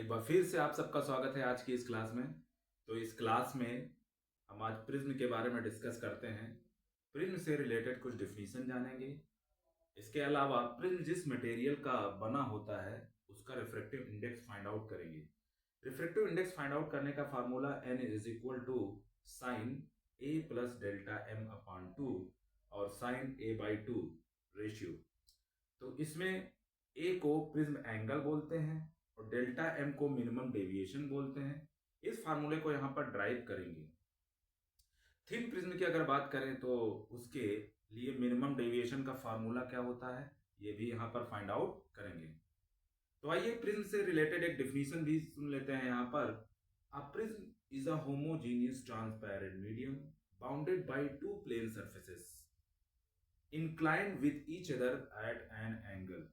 एक बार फिर से आप सबका स्वागत है आज की इस क्लास में। तो इस क्लास में हम आज प्रिज्म के बारे में डिस्कस करते हैं। प्रिज्म से रिलेटेड कुछ डिफिनीशन जानेंगे। इसके अलावा प्रिज्म जिस मटेरियल का बना होता है उसका रिफ्रैक्टिव इंडेक्स फाइंड आउट करेंगे। रिफ्रैक्टिव इंडेक्स फाइंड आउट करने का formula n is equal to sine a plus delta m upon 2 और साइन a बाई 2 रेशियो। तो इसमें a को प्रिज्म एंगल बोलते हैं और डेल्टा m को मिनिमम डेविएशन बोलते हैं। इस फार्मूले को यहां पर ड्राइव करेंगे। थिन प्रिज्म की अगर बात करें तो उसके लिए मिनिमम डेविएशन का फार्मूला क्या होता है ये भी यहां पर फाइंड आउट करेंगे। तो आइए प्रिज्म से रिलेटेड एक डिफिनीशन भी सुन लेते हैं यहां पर। A prism is a homogeneous transparent medium bounded by two plane surfaces inclined with each other at an angle.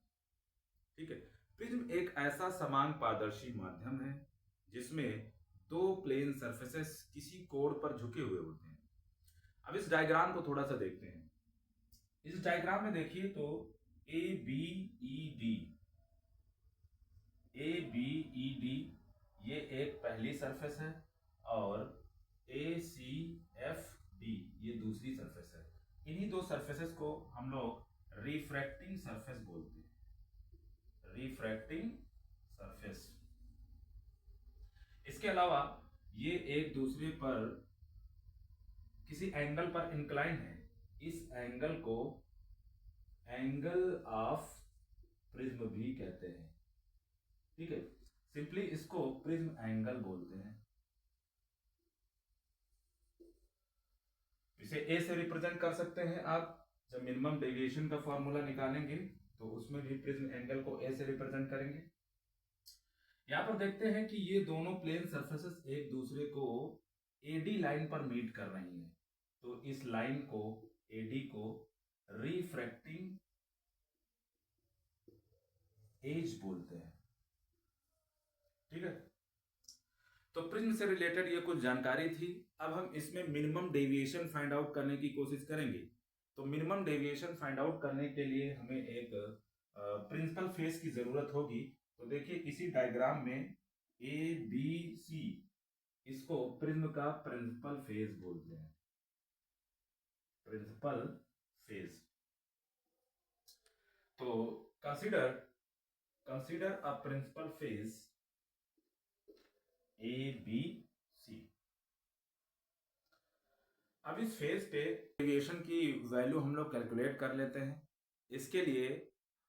ठीक है, प्रिज्म एक ऐसा समान पारदर्शी माध्यम है जिसमें दो प्लेन सरफेसेस किसी कोण पर झुके हुए होते हैं। अब इस डायग्राम को थोड़ा सा देखते हैं। इस डायग्राम में देखिए तो A B E D, A B E D ये एक पहली सरफेस है और ए सी एफ डी ये दूसरी सरफेस है। इन्हीं दो सरफेसेस को हम लोग रिफ्रैक्टिंग सरफेस बोलते हैं। Refracting surface. इसके अलावा ये एक दूसरे पर किसी एंगल पर इंक्लाइन है। इस एंगल को एंगल ऑफ प्रिज्म भी कहते हैं। ठीक है, सिंपली इसको प्रिज्म एंगल बोलते हैं। इसे ए से रिप्रेजेंट कर सकते हैं आप। जब मिनिमम डेविएशन का फॉर्मूला निकालेंगे तो उसमें भी प्रिज्म एंगल को ए से रिप्रेजेंट करेंगे। यहां पर देखते हैं कि ये दोनों प्लेन सरफेसेस एक दूसरे को एडी लाइन पर मीट कर रही हैं। तो इस लाइन को एडी को रिफ्रैक्टिंग एज बोलते हैं। ठीक है, तो प्रिज्म से रिलेटेड ये कुछ जानकारी थी। अब हम इसमें मिनिमम डेविएशन फाइंड आउट करने की कोशिश करेंगे। तो मिनिमम डेविएशन फाइंड आउट करने के लिए हमें एक प्रिंसिपल फेस की जरूरत होगी। तो देखिए इसी डायग्राम में ए बी सी, इसको प्रिज्म का प्रिंसिपल फेस बोलते हैं। Principal face. तो consider consider a principal face A B C. अब इस फेज पे डेविएशन की वैल्यू हम लोग कैलकुलेट कर लेते हैं। इसके लिए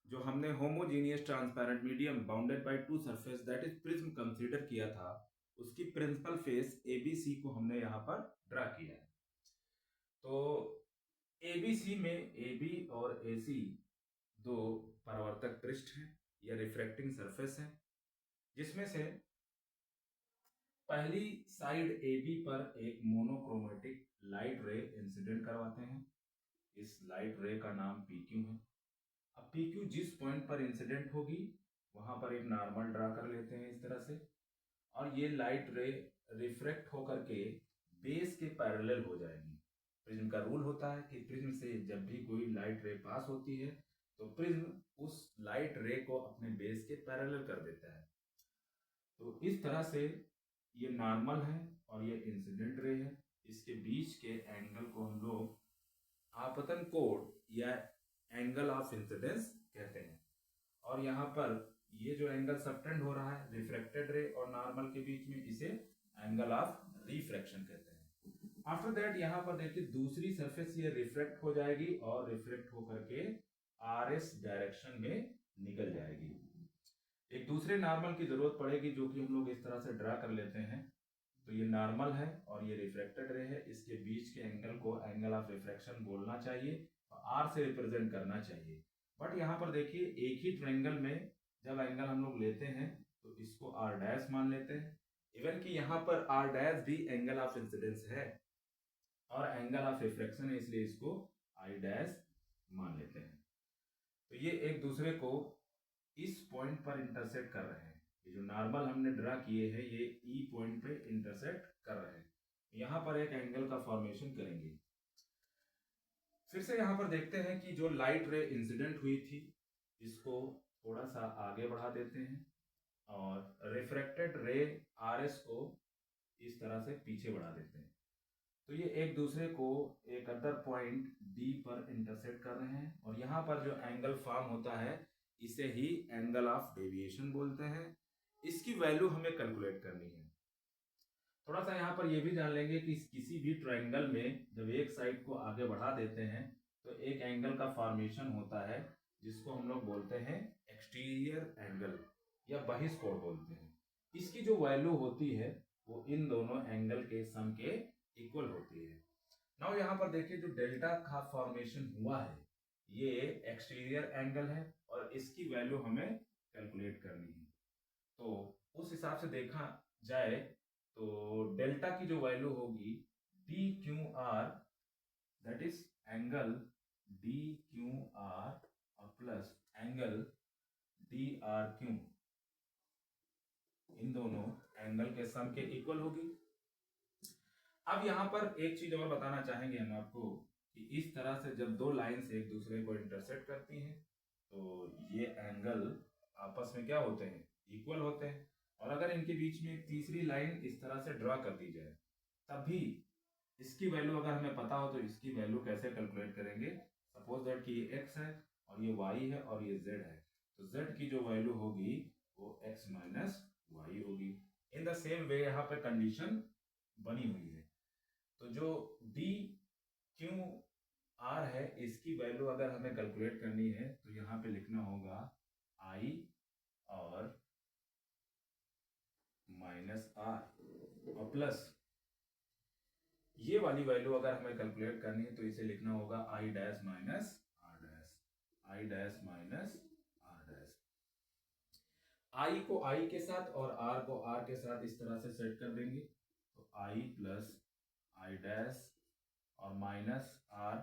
जो हमने homogeneous transparent medium bounded by to surface that is prism consider किया था, उसकी प्रिंसिपल फेस एबीसी को हमने यहां पर ड्रा किया है। तो एबीसी में एबी और एसी दो परावर्तक पृष्ठ हैं या रिफ्रैक्टिंग सरफेस है, जिसमें से पहली साइड AB पर एक मोनोक्रोमेटिक लाइट रे इंसिडेंट करवाते हैं। इस लाइट रे का नाम PQ है। अब PQ जिस पॉइंट पर इंसिडेंट होगी वहां पर एक नॉर्मल ड्रा कर लेते हैं इस तरह से, और ये लाइट रे रिफ्रैक्ट होकर के बेस के पैरेलल हो जाएगी। प्रिज्म का रूल होता है कि प्रिज्म से जब भी कोई लाइट रे पास होती है तो प्रिज्म उस लाइट रे को अपने बेस के पैरेलल कर देता है। तो इस तरह से ये नॉर्मल है और ये इंसिडेंट रे है। इसके बीच के एंगल को हम लोग आपतन कोण या एंगल ऑफ इंसिडेंस कहते हैं। और यहाँ पर ये जो एंगल सबटेंड हो रहा है रिफ्रैक्टेड रे और नॉर्मल के बीच में, इसे एंगल ऑफ रिफ्रैक्शन कहते हैं। आफ्टर दैट यहाँ पर देखिए दूसरी सरफेस ये रिफ्रैक्ट हो जाएगी और रिफ्रैक्ट होकर के RS डायरेक्शन में निकल जाएगी। एक दूसरे नॉर्मल की जरूरत पड़ेगी जो कि हम लोग इस तरह से ड्रा कर लेते हैं। तो ये नॉर्मल है और ये रिफ्रैक्टेड रे है। इसके बीच के एंगल को एंगल ऑफ रिफ्रैक्शन बोलना चाहिए और R से रिप्रेजेंट करना चाहिए। बट यहाँ पर देखिए एक ही ट्रायंगल में जब एंगल हम लोग लेते हैं तो इसको R डैश मान लेते हैं। इवन कि यहाँ पर R डैश भी एंगल ऑफ इंसिडेंस है और एंगल ऑफ रिफ्रैक्शन है, इसलिए इसको I डैश मान लेते हैं। तो ये एक दूसरे को इस पॉइंट पर इंटरसेक्ट कर रहे हैं। ये जो नॉर्मल हमने ड्रा किए हैं ये ई पॉइंट पे इंटरसेक्ट कर रहे हैं। यहां पर एक एंगल का फॉर्मेशन करेंगे। फिर से यहां पर देखते हैं कि जो लाइट रे इंसिडेंट हुई थी इसको थोड़ा सा आगे बढ़ा देते हैं और रिफ्रैक्टेड रे RS को इस तरह से पीछे बढ़ा देते हैं। तो ये एक दूसरे को एक अदर पॉइंट D पर इंटरसेक्ट कर रहे हैं और यहाँ पर जो एंगल फॉर्म होता है इसे ही एंगल ऑफ डेविएशन बोलते हैं। इसकी वैल्यू हमें कैलकुलेट करनी है। थोड़ा सा यहाँ पर ये भी जान लेंगे कि किसी भी ट्रायंगल में जब एक साइड को आगे बढ़ा देते हैं तो एक एंगल का फॉर्मेशन होता है जिसको हम लोग बोलते हैं एक्सटीरियर एंगल या बहिष्कोण बोलते हैं। इसकी जो वैल्यू होती है वो इन दोनों एंगल के सम के इक्वल होती है। नाउ यहाँ पर देखिए जो डेल्टा का फॉर्मेशन हुआ है ये एक्सटीरियर एंगल है और इसकी वैल्यू हमें कैलकुलेट करनी है। तो उस हिसाब से देखा जाए तो डेल्टा की जो वैल्यू होगी D Q R, that is angle D Q R और plus angle D R Q, इन दोनों एंगल के सम के इक्वल होगी। अब यहां पर एक चीज और बताना चाहेंगे हम आपको कि इस तरह से जब दो लाइंस एक दूसरे को इंटरसेक्ट करती हैं तो ये एंगल आपस में क्या होते हैं, इक्वल होते हैं। और अगर इनके बीच में एक तीसरी लाइन इस तरह से ड्रॉ कर दी जाए तब भी इसकी वैल्यू अगर हमें पता हो तो इसकी वैल्यू कैसे कैलकुलेट करेंगे। सपोज दैट कि ये x है और ये y है और ये z है, तो z की जो वैल्यू होगी वो x माइनस वाई होगी। इन द सेम वे यहाँ पे कंडीशन बनी हुई है। तो जो डी क्यू आर है इसकी वैल्यू अगर हमें कैलकुलेट करनी है तो यहाँ पे लिखना होगा I और माइनस आर और प्लस ये वाली वैल्यू अगर हमें कैलकुलेट करनी है तो इसे लिखना होगा I dash minus R dash, I dash minus R dash. I को I के साथ और R को R के साथ इस तरह से सेट कर देंगे तो I प्लस I डैश और माइनस R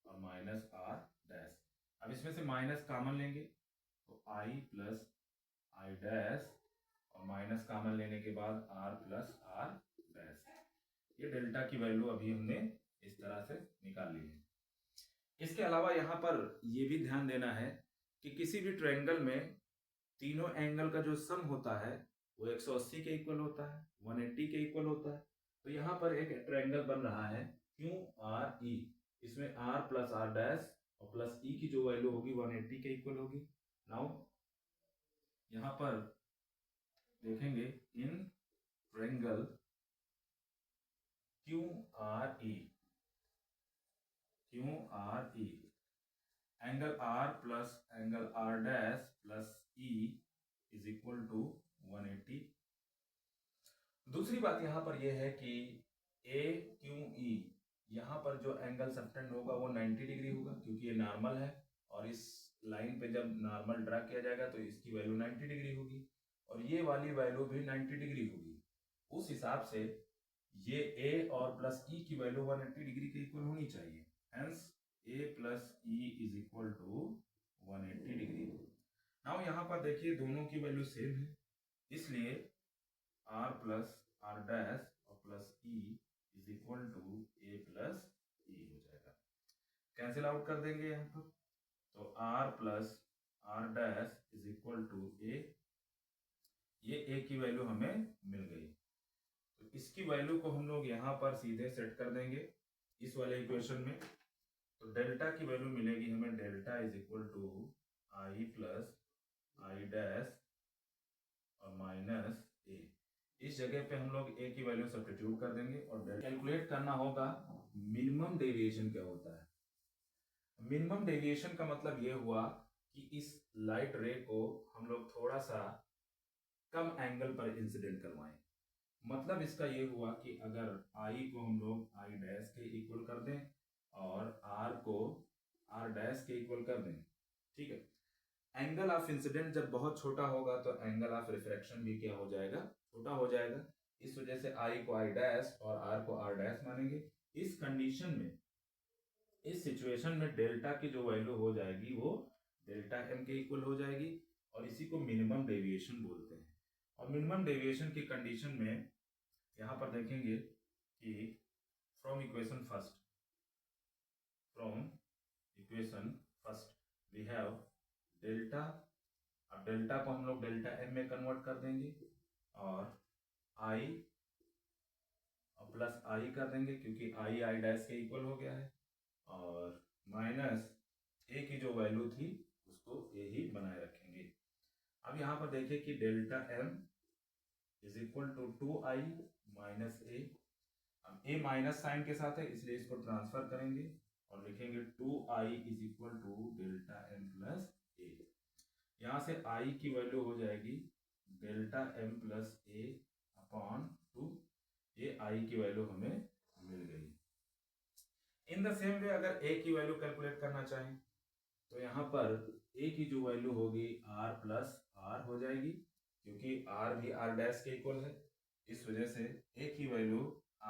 और माइनस R डैश। अब इसमें से माइनस कॉमन लेंगे तो I प्लस I डैश और माइनस कॉमन लेने के बाद R प्लस R डैश। ये डेल्टा की वैल्यू अभी हमने इस तरह से निकाल ली है। इसके अलावा यहाँ पर ये भी ध्यान देना है कि किसी भी ट्रायंगल में तीनों एंगल का जो सम होता है वो 180 के इक्वल होता है, 180 के इक्वल होता है। तो यहाँ पर एक ट्रायंगल बन रहा है क्यू आर ई, इसमें आर प्लस आर डैश और प्लस ई की जो वैल्यू होगी 180 के इक्वल होगी। नाउ यहाँ पर देखेंगे in triangle Q R E, Q R E angle R plus angle R dash plus E is equal to 180। दूसरी बात यहाँ पर यह है कि ए क्यू ई यहाँ पर जो एंगल सबटेंड होगा वो 90 डिग्री होगा क्योंकि ये नॉर्मल है और इस लाइन पे जब नॉर्मल ड्रा किया जाएगा तो इसकी वैल्यू 90 डिग्री होगी और ये वाली वैल्यू भी 90 डिग्री होगी। उस हिसाब से ये ए और प्लस ई की वैल्यू 180 डिग्री के इक्वल होनी चाहिए। Hence A plus E is equal to 180 degree. Now यहाँ पर देखिए दोनों की वैल्यू सेम है इसलिए आर प्लस आर डैश और plus E is equal to A plus E हो जाएगा। कैंसिल आउट कर देंगे यहाँ पर तो R plus R dash is equal to A, ये ए की वैल्यू हमें मिल गई। तो इसकी वैल्यू को हम लोग यहाँ पर सीधे सेट कर देंगे इस वाले इक्वेशन में। तो डेल्टा की वैल्यू मिलेगी हमें delta is equal to I plus I dash और माइनस ए। इस जगह पे हम लोग ए की वैल्यू सब्स्टिट्यूट कर देंगे और कैलकुलेट करना होगा मिनिमम डेविएशन क्या होता है। मिनिमम डेविएशन का मतलब ये हुआ कि इस लाइट रे को हम लोग थोड़ा सा कम एंगल पर इंसिडेंट करवाएं। मतलब इसका ये हुआ कि अगर आई को हम लोग आई डैश के इक्वल कर दें और आर को आर डैश के इक्वल कर दें, ठीक है। एंगल ऑफ इंसिडेंट जब बहुत छोटा होगा तो एंगल ऑफ रिफ्रैक्शन भी क्या हो जाएगा, छोटा हो जाएगा। इस वजह से आई को आई डैश और आर को आर डैश मानेंगे। इस कंडीशन में, इस सिचुएशन में डेल्टा की जो वैल्यू हो जाएगी वो डेल्टा एम के इक्वल हो जाएगी और इसी को मिनिमम डेविएशन बोलते हैं। और मिनिमम डेविएशन की कंडीशन में यहाँ पर देखेंगे कि from equation first we have delta अब डेल्टा को हम लोग डेल्टा एम में कन्वर्ट कर देंगे और आई प्लस आई कर देंगे, क्योंकि आई डैश के इक्वल हो गया है, और माइनस ए की जो वैल्यू थी उसको ए ही बनाए रखेंगे। अब यहाँ पर देखिए कि delta M is equal to 2i minus A. अब ए माइनस साइन के साथ है इसलिए इसको ट्रांसफर करेंगे और लिखेंगे 2i is equal to delta M plus A. यहाँ से i की वैल्यू हो जाएगी delta M plus A upon 2। ये i की वैल्यू हमें मिल गई। इन द सेम वे अगर a की वैल्यू कैलकुलेट करना चाहें तो यहाँ पर a की जो वैल्यू होगी r प्लस r हो जाएगी, क्योंकि r भी r डैश के इक्वल है, इस वजह से a की value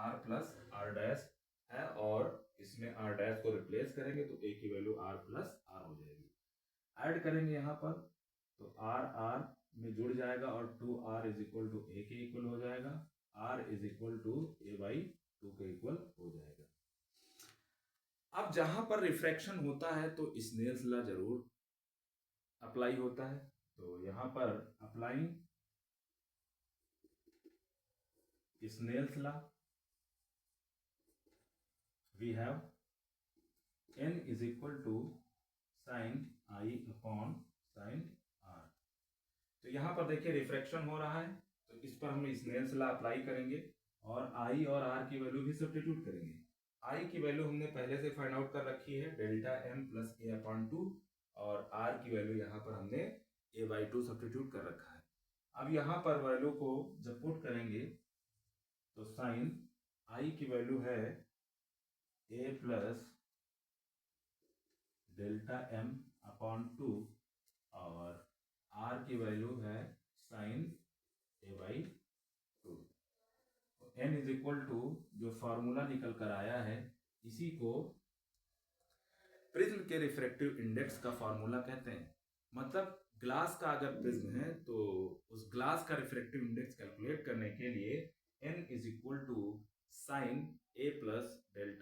r plus r dash है और इसमें r डैश को रिप्लेस करेंगे तो a की वैल्यू r प्लस r हो जाएगी। ऐड करेंगे यहाँ पर तो r r में जुड़ जाएगा और 2r is equal to a के इक्वल हो जाएगा, r is equal to a by 2 के इक्वल हो जाएगा। अब जहां पर रिफ्रैक्शन होता है तो स्नेल्स लॉ जरूर अप्लाई होता है, तो यहां पर applying Snell's law we have n is equal to sine i upon sine r। तो यहां पर देखिए रिफ्रैक्शन हो रहा है तो इस पर हम स्नेल्स लॉ अप्लाई करेंगे और i और r की वैल्यू भी सब्स्टिट्यूट करेंगे। i की वैल्यू हमने पहले से फाइंड आउट कर रखी है delta m plus A upon 2 और r की वैल्यू यहाँ पर हमने a बाई 2 सब्स्टिट्यूट कर रखा है। अब यहाँ पर वैल्यू को जब पुट करेंगे तो साइन i की वैल्यू है a plus delta m upon 2 और r की वैल्यू है sine a by 2। n is equal to जो फार्मूला निकल कर आया है इसी को प्रिज्म के रिफ्रैक्टिव इंडेक्स का फार्मूला कहते हैं। मतलब ग्लास का अगर प्रिज्म है तो उस ग्लास का रिफ्रैक्टिव इंडेक्स कैलकुलेट करने के लिए n is equal to sine a plus delta